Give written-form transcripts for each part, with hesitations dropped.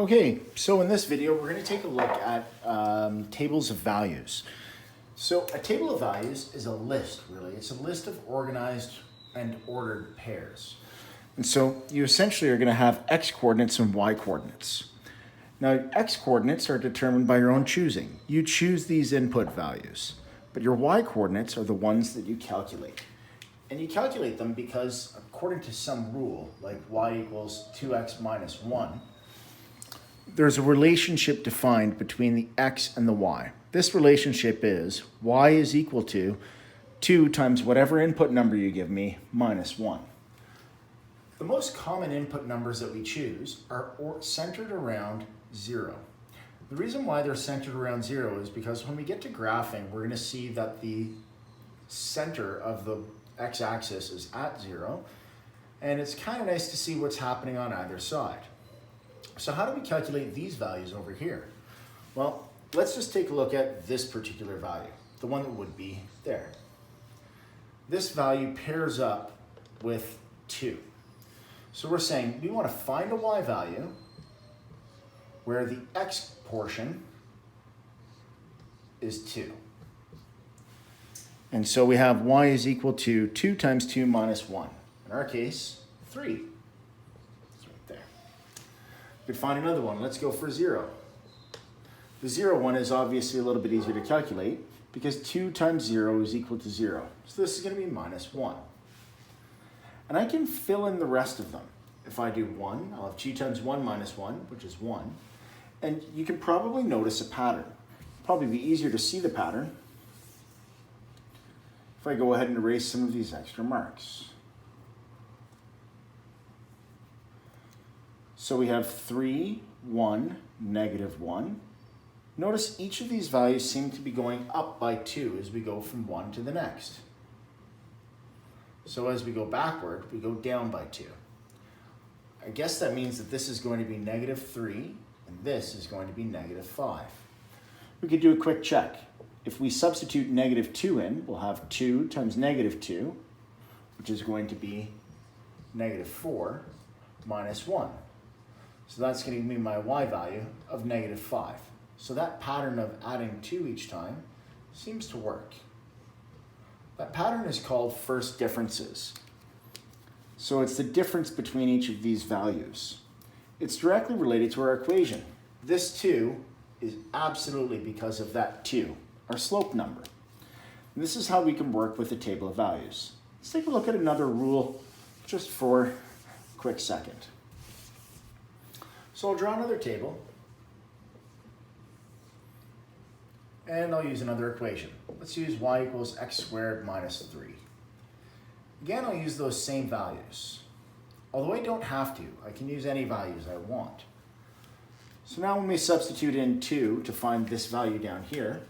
Okay, so in this video, we're going to take a look at tables of values. So a table of values is a list, really. It's a list of organized and ordered pairs. And so you essentially are going to have x coordinates and y coordinates. Now, x coordinates are determined by your own choosing. You choose these input values, but your y coordinates are the ones that you calculate. And you calculate them because according to some rule, like y equals 2x minus 1, there's a relationship defined between the x and the y. This relationship is y is equal to 2 times whatever input number you give me minus 1. The most common input numbers that we choose are centered around 0. The reason why they're centered around 0 is because when we get to graphing, we're going to see that the center of the x-axis is at 0, and it's kind of nice to see what's happening on either side. So how do we calculate these values over here? Well, let's just take a look at this particular value, the one that would be there. This value pairs up with 2. So we're saying we want to find a y value where the x portion is 2. And so we have y is equal to 2 times 2 minus 1. In our case, 3. It's right there. We could find another one. Let's go for 0. The 0 one is obviously a little bit easier to calculate because 2 times 0 is equal to 0. So this is going to be minus 1. And I can fill in the rest of them. If I do 1, I'll have 2 times 1 minus 1, which is 1. And you can probably notice a pattern. It'll probably be easier to see the pattern if I go ahead and erase some of these extra marks. So we have 3, 1, negative 1. Notice each of these values seem to be going up by 2 as we go from 1 to the next. So as we go backward, we go down by 2. I guess that means that this is going to be negative 3, and this is going to be negative 5. We could do a quick check. If we substitute negative 2 in, we'll have 2 times negative 2, which is going to be negative 4 minus 1. So that's going to give me my y value of negative 5. So that pattern of adding 2 each time seems to work. That pattern is called first differences. So it's the difference between each of these values. It's directly related to our equation. This 2 is absolutely because of that 2, our slope number. And this is how we can work with the table of values. Let's take a look at another rule just for a quick second. So I'll draw another table, and I'll use another equation. Let's use y equals x squared minus 3. Again, I'll use those same values. Although I don't have to, I can use any values I want. So now when we substitute in 2 to find this value down here,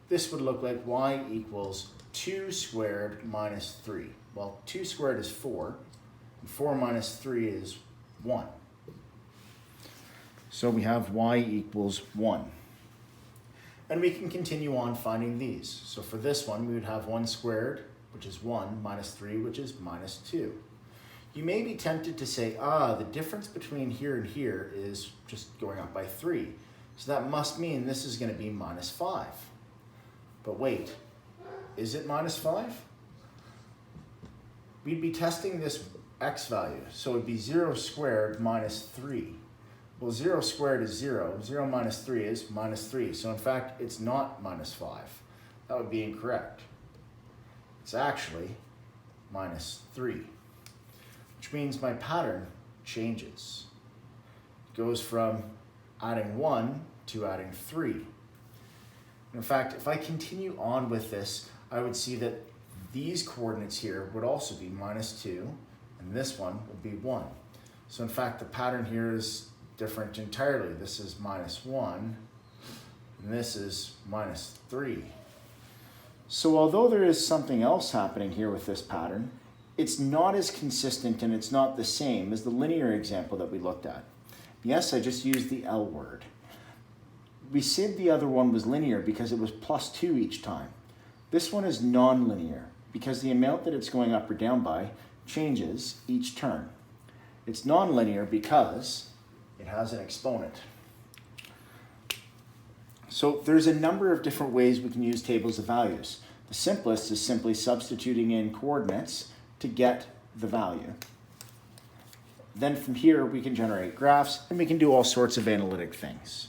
this would look like y equals 2 squared minus 3. Well, 2 squared is 4, and 4 minus 3 is 1. So we have y equals 1. And we can continue on finding these. So for this one, we would have 1 squared, which is 1, minus 3, which is minus 2. You may be tempted to say, the difference between here and here is just going up by 3. So that must mean this is going to be minus 5. But wait, is it minus 5? We'd be testing this x value, so it would be 0 squared minus 3. Well, 0 squared is 0. 0 minus 3 is minus 3. So in fact, it's not minus 5. That would be incorrect. It's actually minus 3, which means my pattern changes. It goes from adding 1 to adding 3. In fact, if I continue on with this, I would see that these coordinates here would also be minus 2, and this one would be 1. So in fact, the pattern here is different entirely. This is minus 1, and this is minus 3. So although there is something else happening here with this pattern, it's not as consistent and it's not the same as the linear example that we looked at. Yes, I just used the L word. We said the other one was linear because it was plus 2 each time. This one is non-linear because the amount that it's going up or down by changes each turn. It's nonlinear because it has an exponent. So there's a number of different ways we can use tables of values. The simplest is simply substituting in coordinates to get the value. Then from here we can generate graphs and we can do all sorts of analytic things.